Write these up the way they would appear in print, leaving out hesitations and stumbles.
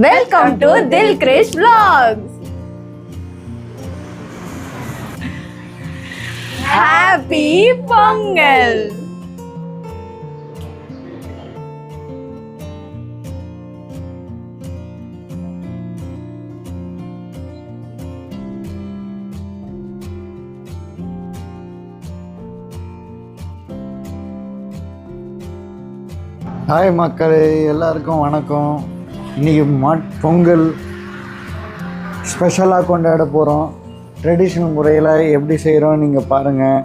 Welcome to Dil Krish Vlogs. Happy Pongal. Hi மக்களே, எல்லாருக்கும் வணக்கம். இன்றைக்கி பொங்கல் ஸ்பெஷலாக கொண்டாட போகிறோம். ட்ரெடிஷ்னல் முறையில் எப்படி செய்கிறோம் நீங்கள் பாருங்கள்.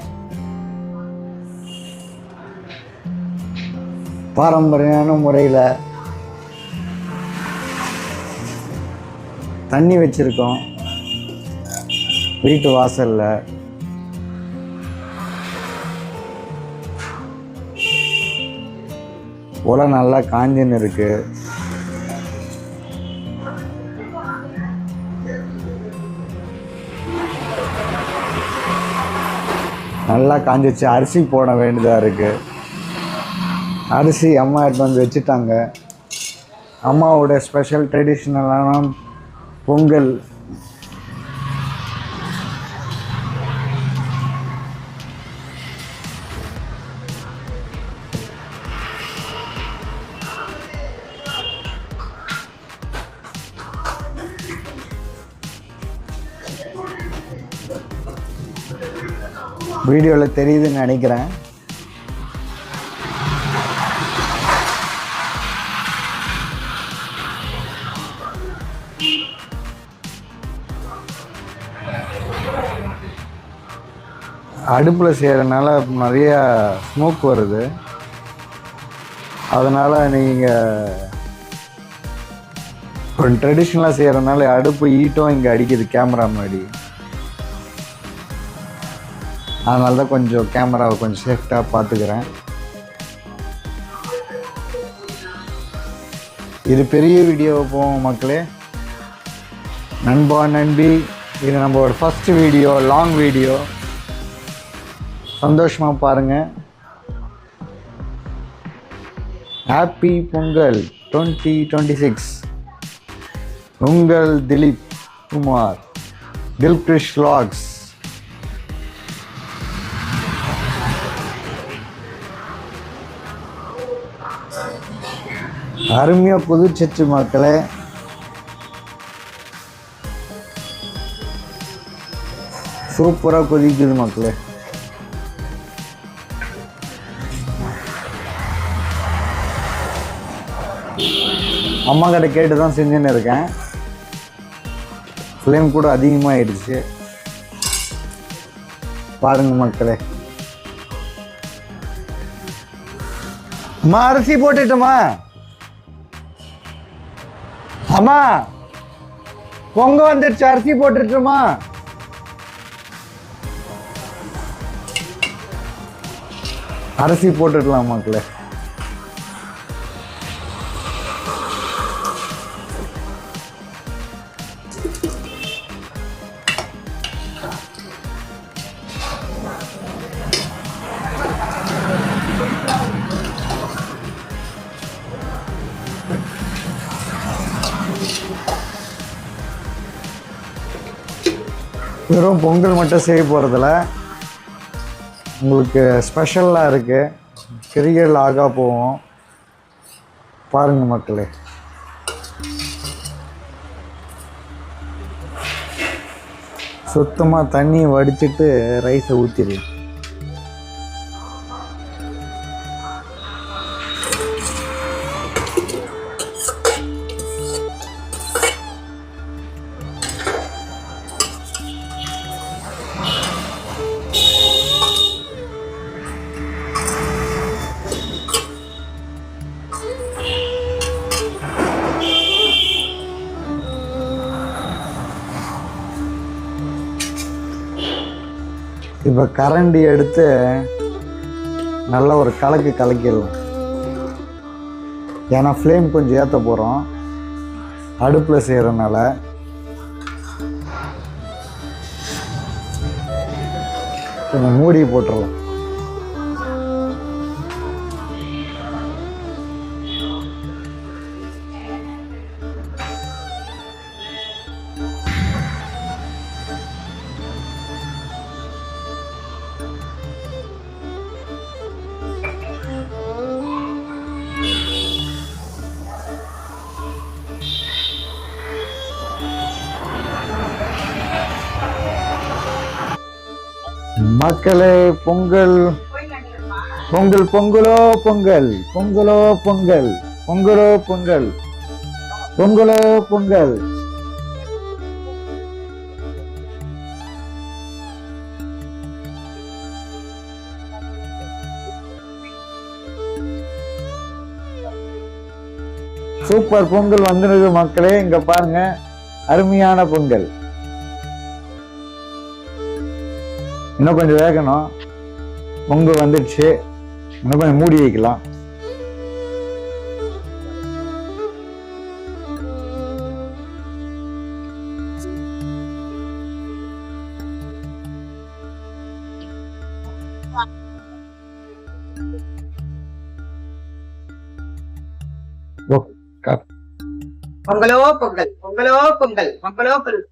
பாரம்பரியமான முறையில் தண்ணி வச்சுருக்கோம் வீட்டு வாசலில். உலை நல்லா காஞ்சின்னு இருக்கு. நல்லா காஞ்சிச்சு. அரிசி போட வேண்டியதாக இருக்குது. அரிசி அம்மா எடுத்து வந்து வச்சுட்டாங்க. அம்மாவோட ஸ்பெஷல் ட்ரெடிஷ்னலான பொங்கல். வீடியோவில் தெரியுதுன்னு நினைக்கிறேன். அடுப்பில் செய்கிறதுனால நிறைய ஸ்மோக் வருது. அதனால் நீங்கள் கொஞ்சம் ட்ரெடிஷ்னலாக செய்கிறதுனால அடுப்பு ஈட்டும் இங்கே அடிக்குது கேமரா முன்னாடி. அதனால தான் கொஞ்சம் கேமராவை கொஞ்சம் சேஃப்டாக பார்த்துக்கிறேன். இது பெரிய வீடியோ போவோம் மக்களே. நண்பா நண்பி, இது நம்மளோட ஃபஸ்ட்டு வீடியோ, லாங் வீடியோ. சந்தோஷமாக பாருங்கள். ஹாப்பி பொங்கல் 2026. உங்கள் திலீப் குமார், தில் கிரிஷ் vlogs. அருமையாக கொதிச்சிச்சு மக்களே. சூப்பராக கொதிக்குது மக்களே. அம்மா கிட்ட கேட்டு தான் செஞ்சுன்னு இருக்கேன். ஃப்ளேம் கூட அதிகமாகிடுச்சு. பாருங்க மக்களே. அம்மா அரிசி போட்டுட்டோமா? அம்மா பொங்க வந்துடுச்சு, அரிசி போட்டுட்டுமா? அரிசி போட்டுடலாம் மக்களே. வெறும் பொங்கல் மட்டும் செய்ய போகிறதில்ல, உங்களுக்கு ஸ்பெஷலாக இருக்குது. பெரிய லாகாக போவோம். பாருங்கள் மக்களே. சுத்தமாக தண்ணியை வடிச்சிட்டு ரைஸை ஊற்றிடலாம். இப்போ கரண்டி எடுத்து நல்ல ஒரு கலக்கிடலாம். ஏன்னா ஃப்ளேம் கொஞ்சம் ஏற்ற போகிறோம் அடுப்பில் செய்கிறதுனால. கொஞ்சம் மூடி போட்டுடலாம். மக்களே பொங்கல் பொங்கல் பொங்கலோ பொங்கல் பொங்கலோ பொங்கல் பொங்கலோ பொங்கல் பொங்கலோ பொங்கல். சூப்பர் பொங்கல் வந்துருக்கு மக்களே. இங்க பாருங்க, அருமையான பொங்கல். இன்னும் கொஞ்சம் வேகணும். பொங்கல் வந்துடுச்சு, இன்னும் கொஞ்சம் மூடி வைக்கலாம். பொங்கலோ பொங்கல் பொங்கலோ பொங்கல் பொங்கலோ பொங்கல்.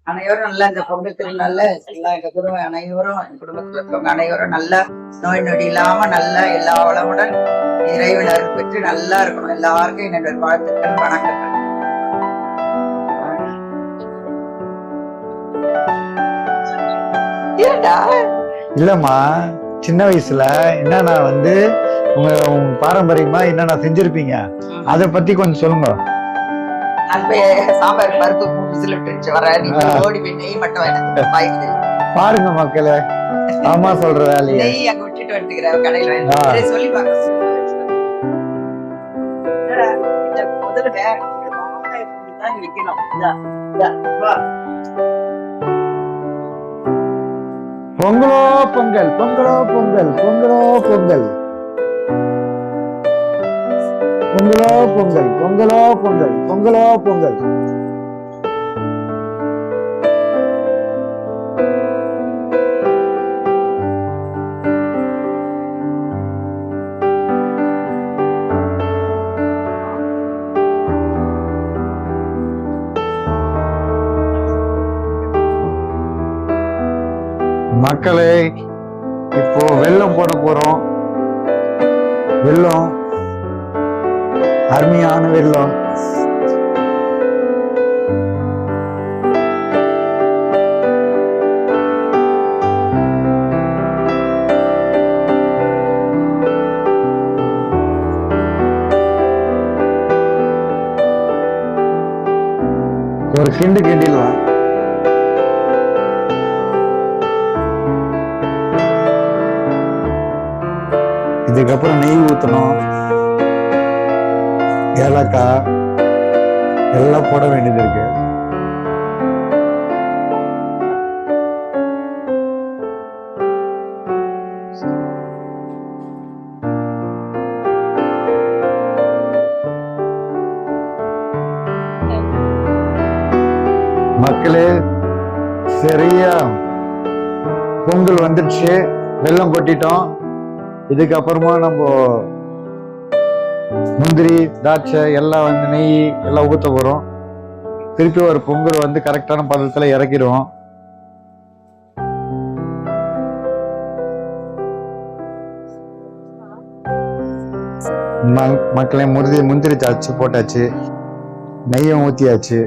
அனைவரும் நல்லா இந்த பொங்கல் திருநாள்ல எல்லாம் எங்க குடும்பம் அனைவரும் குடும்பத்தில் இருக்கவங்க அனைவரும் நல்லா நோய் நொடி இல்லாம நல்லா எல்லா வளமுடன் இறைவன் அருள் பெற்று நல்லா இருக்கணும். எல்லாருக்கும் என்னோட வாழ்த்துக்கள், வணக்கங்கள். இல்லம்மா, சின்ன வயசுல என்னன்னா உங்க பாரம்பரியமா என்னென்ன செஞ்சிருப்பீங்க, அதை பத்தி கொஞ்சம் சொல்லுங்க. சாம்பார் பருப்பு விசிலிட்டு வர நீங்க ஓடி போய் நெய் மட்டும் பாருங்க மக்களே, ஆமா சொல்ற வேலையை நெய் அங்க விட்டுட்டு வந்துக்கிற கடையில சொல்லி பாக்க பொங்கலோ பொங்கல் பொங்கலோ பொங்கல் பொங்கலோ பொங்கல் பொங்கலோ பொங்கல் பொங்கலோ பொங்கல் பொங்கலோ பொங்கல். மக்களே, இப்போ வெல்லம் போட போறோம். வெல்லம், அருமையான வெல்லம். ஒரு கிண்டு கிண்டிடலாம். இதுக்கப்புறம் நெய் ஊற்றணும், ஏலக்காய் எல்லாம் போட வேண்டியது இருக்கு. மக்களே, சரியா பொங்கல் வந்துடுச்சு, வெல்லம் கொட்டிட்டோம். இதுக்கப்புறமா நம்ம முந்திரி திராட்சை எல்லாம் நெய் எல்லாம் ஊற்ற போறோம். திருப்பி ஒரு பொங்கல் கரெக்டான பதத்துல இறக்கிடுவோம். மக்களே, முந்திரி திராட்சை போட்டாச்சு, நெய்யும் ஊத்தியாச்சு.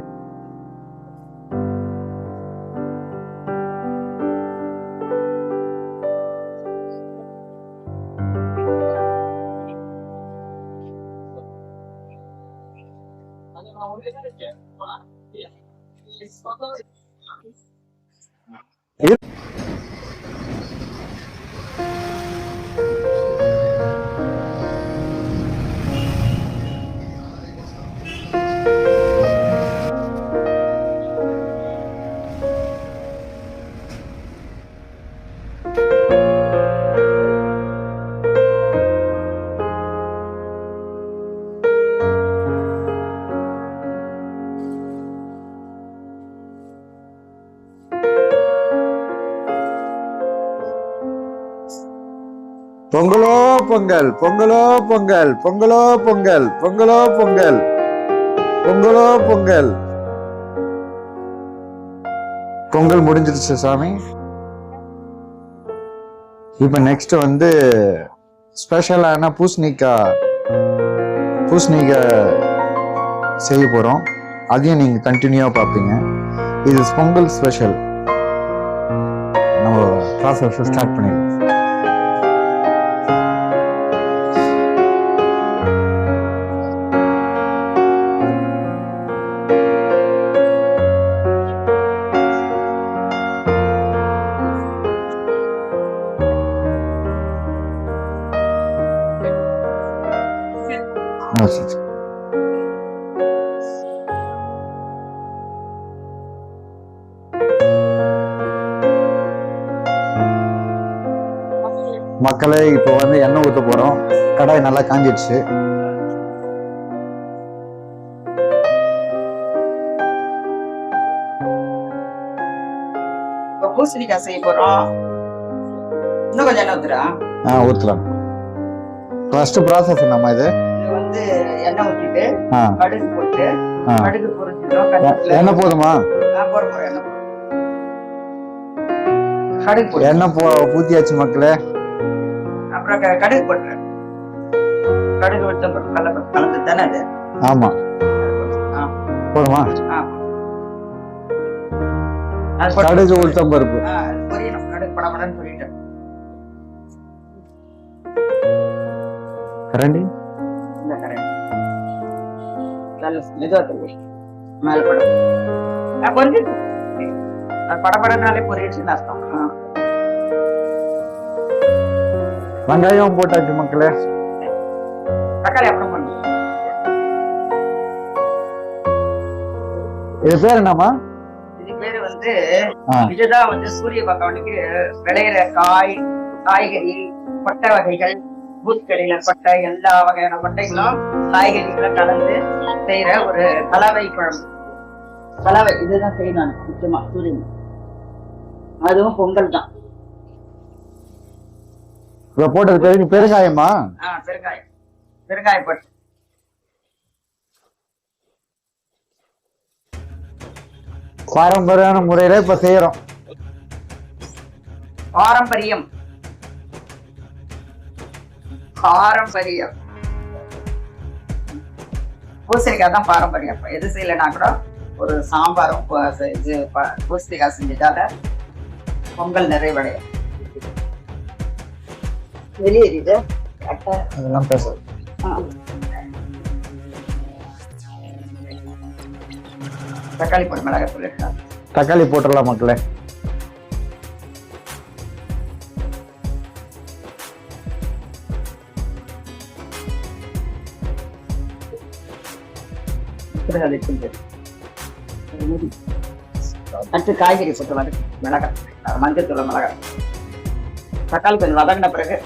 பொங்கலோ பொங்கல் பொங்கலோ பொங்கல் பொங்கலோ பொங்கல் பொங்கலோ பொங்கல் பொங்கலோ பொங்கல். பொங்கல் முடிஞ்சிருச்சு சாமி. இப்ப நெக்ஸ்ட் ஸ்பெஷலான பூசணிக்காய் செய்ய போறோம். அதையும் நீங்க கண்டினியூவா பார்ப்பீங்க. இது பொங்கல் ஸ்பெஷல். நம்ம ப்ராசஸ் ஸ்டார்ட் பண்ணிடு. சரி. மக்களே இப்போ வந்து எண்ணெய் ஊத்த போறோம். கடாய் நல்லா காஞ்சிடுச்சு. பூசணிக்காய் செய்ய போறோம். இன்னும் கொஞ்சம் எண்ணெய் ஊத்துறா. ஊத்தலாம். ஃபர்ஸ்ட் ப்ராசஸ் நம்ம இது வந்து எண்ணெய் ஊத்திட்டு கடுகு போட்டு கடுகு பொரிஞ்சிடும். எண்ணெய் போதுமா? கடுகு எண்ணெய் ஊத்தியாச்சு மக்களே. அப்புறம் கடுகு போட்டுறேன். கடுகு விட்டு கலந்து தானே அது. ஆமா போதுமா? கடுகு உளுத்தம் பருப்பு பொரியணும். கடுகு படப்படன்னு சொல்லிட்டேன். கரண்டி இந்த கரண்டி நல்ல மெதுவா தள்ளி மேல படம் பொரிஞ்சிருக்கு. படப்படனாலே பொரியிடுச்சுன்னு அர்த்தம். வெங்காயம் போட்டாச்சு மக்களே. தக்காளி அப்புறம் பண்ணும். இது பேர் என்னமா? இது பேரு வந்து இதுதான் வந்து சூரிய பகவானுக்கு விளையிற காய்கறி கொட்டை வகைகள், பூத்துக்கடையில கொட்டை, எல்லா வகையான கொட்டைகளும் காய்கறிகளும் கலந்து செய்யற ஒரு கலவை குழம்பு. கலவை இதுதான் செய்யணும் முக்கியமா சூரியன். அதுவும் பொங்கல் தான். இப்ப போட்டது பேரு பெருங்காயமா? பெருங்காயம். பெருங்காயம் போட்டு பாரம்பரியான முறையில இப்ப செய்யறோம். பாரம்பரியம் பாரம்பரியம் பூசணிக்காய் தான் பாரம்பரியம். எது செய்யலைன்னா கூட ஒரு சாம்பாரும் பூசணிக்காய் செஞ்சுட்டால பொங்கல் நிறைவடையும். வெளியேறிது அதெல்லாம் பேச. தக்காளி போட்டு மிளகாய் சொல்லிட்டாங்க. தக்காளி போட்டுடலாம் மக்களே. அடுத்து காய்கறி போட்டு வதக்கு. மிளகாய், மஞ்சள் தூள், மிளகாய், தக்காளி கொஞ்சம் வதங்கின பிறகு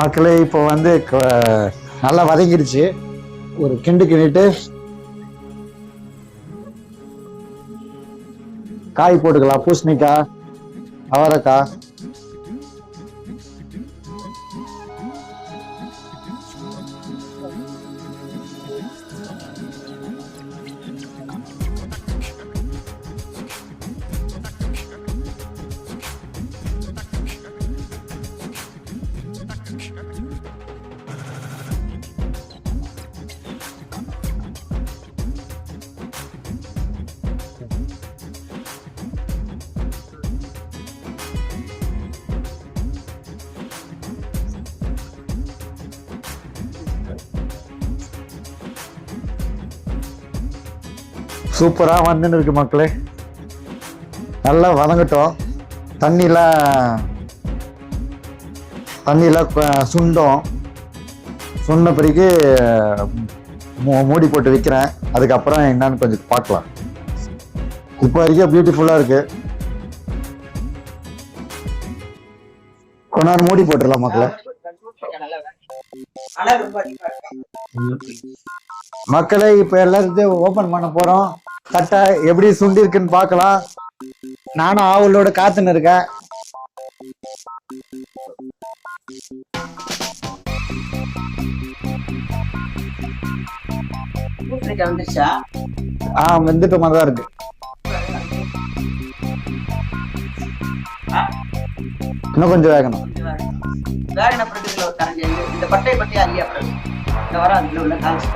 மக்களே இப்போ வந்து நல்லா வதங்கிடுச்சு. ஒரு கிண்டு கிண்டிட்டு காய் போட்டுக்கலாம். பூசணிக்காய், அவரைக்காய், சூப்பரா வந்துன்னு இருக்கு மக்களே. நல்லா வதங்கட்டும். தண்ணிலாம் சுண்டும். சொன்ன பிறகு மூடி போட்டு வைக்கிறேன். அதுக்கப்புறம் என்னன்னு கொஞ்சம் பார்க்கலாம். இப்போ வரைக்கும் பியூட்டிஃபுல்லா இருக்கு. கொஞ்ச நேரம் மூடி போட்டுடலாம் மக்களே. மக்களே இப்ப எல்லாத்தையும் ஓபன் பண்ண போறோம். தட்டை எப்படி சுண்டி இருக்குன்னு பார்க்கலாம். நானும் ஆவலோட காத்துன்னு இருக்கேன். வந்துட்டு மாதிரிதான் இருக்கு. இன்னும் கொஞ்சம் வேகணும். வேகன பிறகு இதுல ஒரு கரண்டி இந்த பட்டையை பத்தி அள்ளி அப்புறம் இந்த வர அதுல உள்ள காசு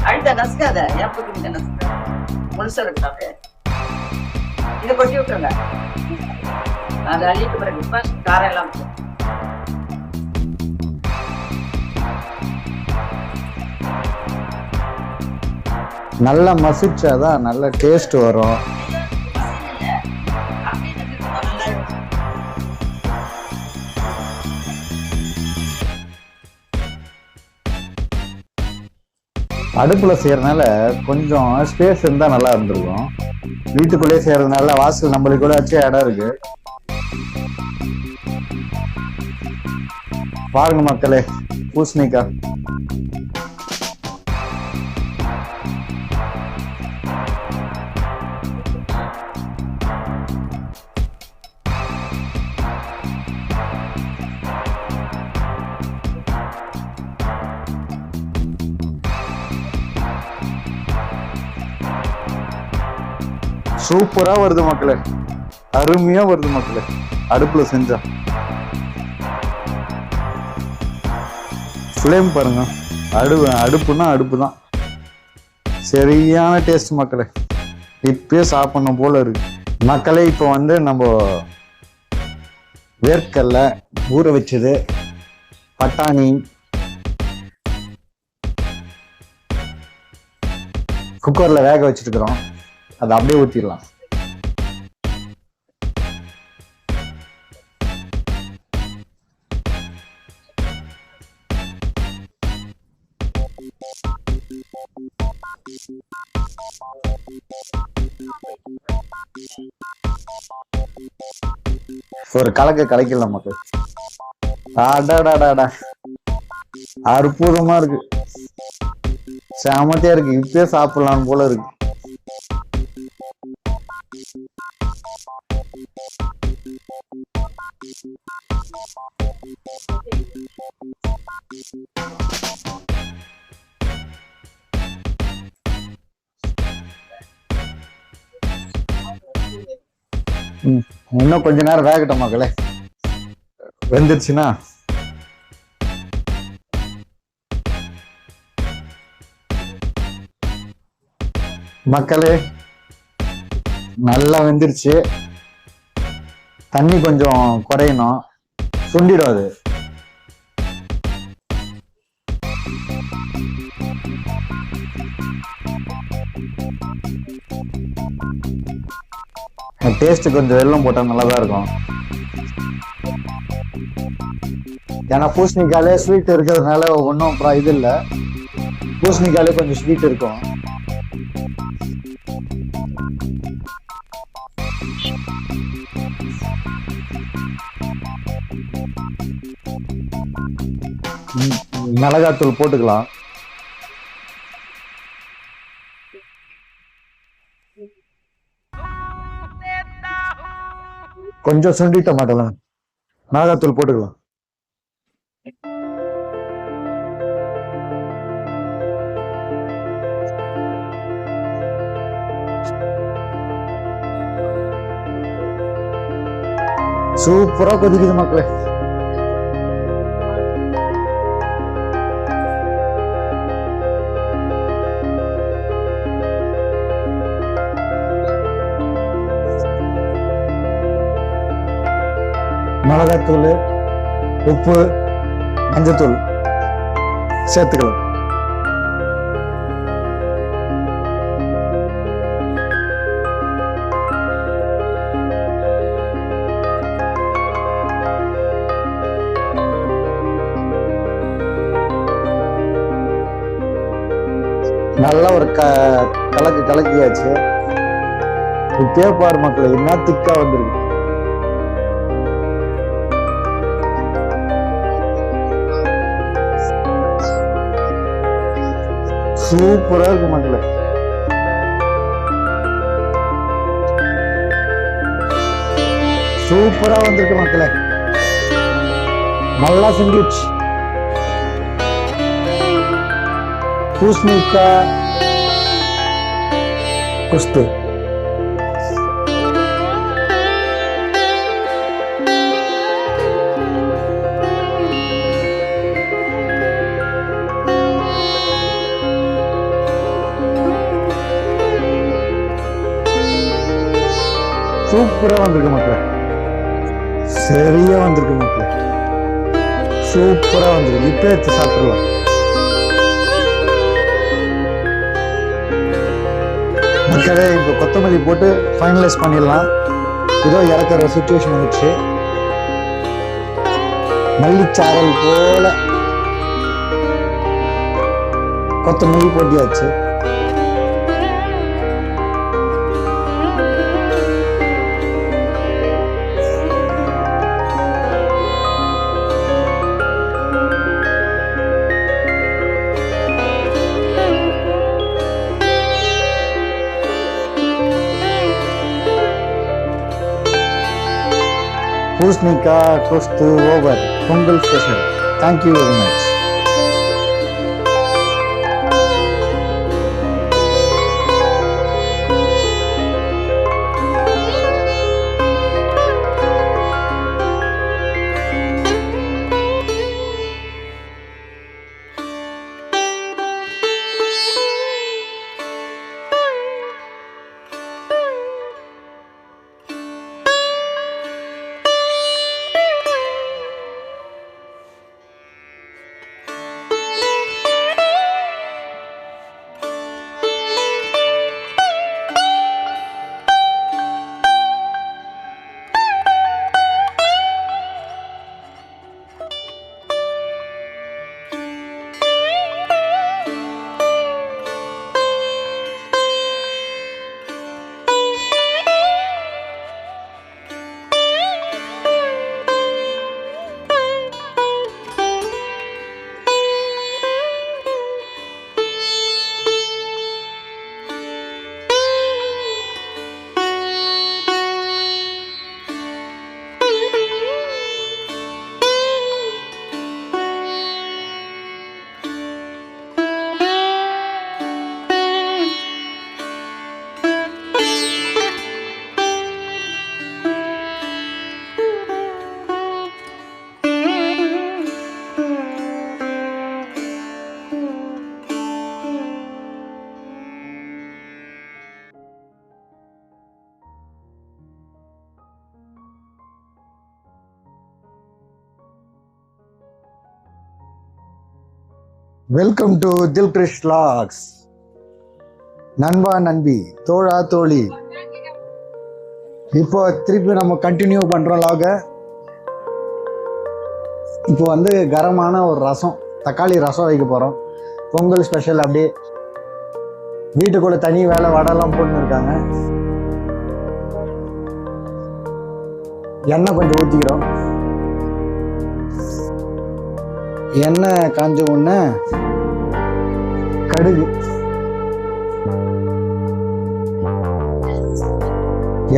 அழுத்த நசுக்காத ஏன் போட்டு நசுக்க முழுசா இருக்காது. இதை கொட்டி விட்டுருங்க. அதை அள்ளிட்டு பிறகு இப்ப காரம் எல்லாம் நல்லா மசிச்சாதான் நல்ல டேஸ்ட் வரும். அடுப்புல செய்யறதுனால கொஞ்சம் ஸ்பேஸ் இருந்தா நல்லா இருந்திருக்கும். வீட்டுக்குள்ளேயே செய்யறதுனால வாசல் நம்மளுக்கு கூட வச்சு இடம் இருக்கு. பாருங்க மக்களே, பூசணிக்காய் சூப்பரா வருது மக்களே, அருமையா வருது மக்களே. அடுப்புல செஞ்சா ஃப்ளேம் பாருங்க, அடுப்புனா அடுப்பு தான். சரியான டேஸ்ட் மக்களே, இப்பயே சாப்பிடணும் போல இருக்கு மக்களே. இப்போ வந்து நம்ம வேர்க்கடலை ஊற வச்சது, பட்டாணி, குக்கர்ல வேக வச்சுட்டு இருக்கிறோம். அதை அப்படியே ஊற்றிடலாம். ஒரு கலக்கலாம் மக்கள். அடாடாடாடா, அற்புதமா இருக்கு, சாமத்தியா இருக்கு. இப்பயே சாப்பிடலாம் போல இருக்கு. இன்னும் கொஞ்ச நேரம் வேகட்டும் மக்களே. வெந்துருச்சுன்னா மக்களே நல்லா வெந்துருச்சு. தண்ணி கொஞ்சம் குறையணும், சுண்டிடும் அது. டேஸ்ட் கொஞ்சம் வெல்லம் போட்டா நல்லாதான் இருக்கும். ஏன்னா பூசணிக்காலே ஸ்வீட் இருக்கிறதுனால ஒன்றும் இது இல்லை. பூசணிக்காலே கொஞ்சம் ஸ்வீட் இருக்கும். மிளகாத்தூள் போட்டுக்கலாம். கொஞ்சம் சுண்டிட்ட மாட்டலாம், மிளகாத்தூள் போட்டுக்கலாம். சூப்பரா கொதிக்குது மக்களே. மிளகாத்தூள், உப்பு, மஞ்சத்தூள் சேர்த்துக்கலாம். நல்லா ஒரு கலக்கியாச்சு. இப்பயே பாரு மக்களே, என்ன திக்கா வந்துருக்கு. சூப்பரா இருக்கு மக்களே. சூப்பரா வந்திருக்கு மக்களே, நல்லா செஞ்சிச்சு. பூசணிக்காய் குஸ்து சூப்பராக வந்திருக்கு மக்களே, சரியா வந்திருக்கு மக்களே, சூப்பராக வந்திருக்கு. இப்போ எடுத்து சாப்பிடலாம். மக்களே இப்போ கொத்தமல்லி போட்டு ஃபைனலைஸ் பண்ணிடலாம். இதோ இறக்குற சுச்சுவேஷன் வந்துச்சு. மல்லிச்சாரல் போல கொத்தமல்லி போட்டியாச்சு. பூசணிக்காய் toast over. Pongal special. Thank you very much. Welcome to தில் கிரிஷ் வ்ளாக்ஸ். நண்பா நண்பி, தோழா தோழி, இப்போ திருப்பி நம்ம கண்டினியூ பண்ணுறோம் லாக. இப்போ வந்து கரமான ஒரு ரசம், தக்காளி ரசம் வைக்க போகிறோம். பொங்கல் ஸ்பெஷல். அப்படியே வீட்டுக்குள்ள தனி வேலை வடைலாம் போட்டுன்னு இருக்காங்க. எண்ணெய் கொஞ்சம் ஊற்றிக்கிறோம். எண்ணெய் காஞ்ச உடனே கடுகு.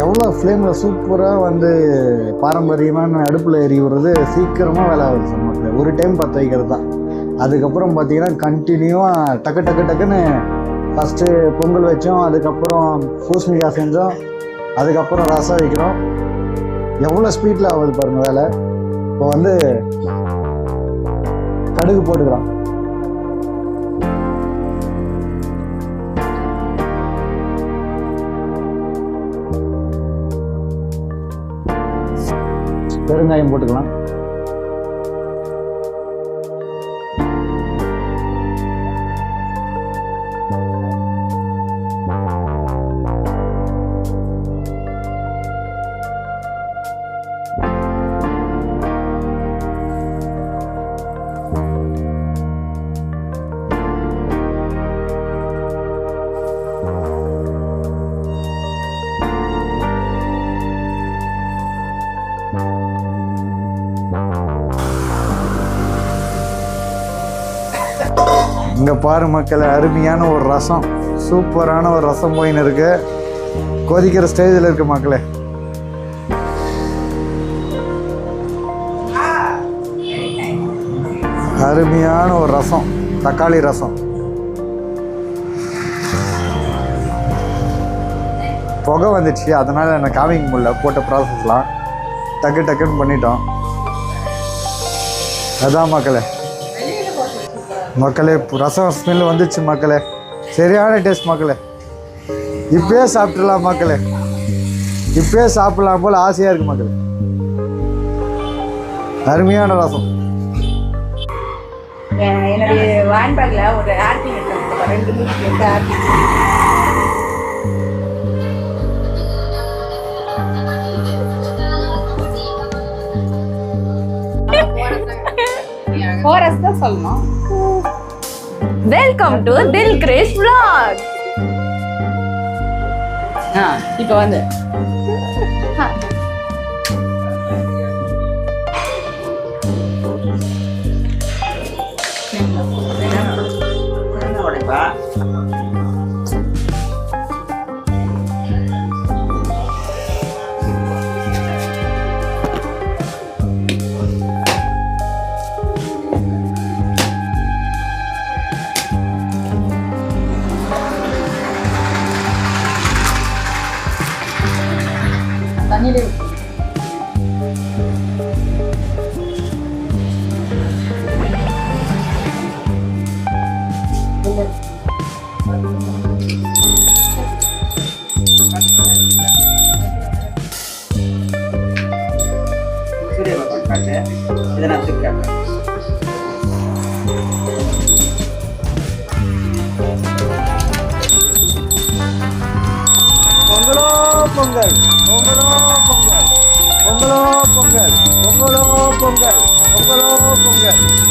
எவ்வளோ ஃப்ளேமில் சூப்பராக வந்து பாரம்பரியமான அடுப்பில் எரி விடுறது சீக்கிரமாக வேலை ஆகுது சார் மக்கள். ஒரு டைம் பற்ற வைக்கிறது தான். அதுக்கப்புறம் பார்த்தீங்கன்னா கண்டினியூவாக டக்கு டக்கு டக்குன்னு ஃபஸ்ட்டு பொங்கல் வச்சோம், அதுக்கப்புறம் பூசணிக்காய் செஞ்சோம், அதுக்கப்புறம் ரசம் வைக்கிறோம். எவ்வளோ ஸ்பீடில் ஆகுது பாருங்கள் வேலை. இப்போ வந்து கடுகு போட்டுக்கிறோம். பெருங்காயம் போட்டுக்கலாம். இங்கே பாரு மக்களே, அருமையான ஒரு ரசம், சூப்பரான ஒரு ரசம் போயின்னு இருக்கு. கொதிக்கிற ஸ்டேஜில் இருக்கு மக்களே. அருமையான ஒரு ரசம், தக்காளி ரசம். புகை வந்துச்சு, அதனால் எனக்கு காமிக்க முடியல. போட்ட ப்ராசஸ்லாம் டக்கு டக்குன்னு பண்ணிட்டோம். அதான் மக்களே, மக்களே ரசம் ஸ்மெல் வந்துச்சு மக்களே. சரியான டேஸ்ட் மக்களே. இப்பயே சாப்பிட்டுலாம் மக்களே. இப்பயே சாப்பிடலாம் போல ஆசையாக இருக்கு மக்கள். அருமையான ரசம். என்னுடைய வான்பேக்ல ஒரு ஆர்டிங் எடுத்து 2 மீட்டர் ஆர்டிங். கோரஸ் தான் சொல்லணும். வெல்கம் டு தில் கிரேஷ் vlogs. இப்போ வந்து தண்ணியிலே பொங்கலோ பொங்கல், பொங்கலோ பொங்கல், பொங்கலோ பொங்கல், பொங்கலோ பொங்கல், பொங்கலோ பொங்கல்.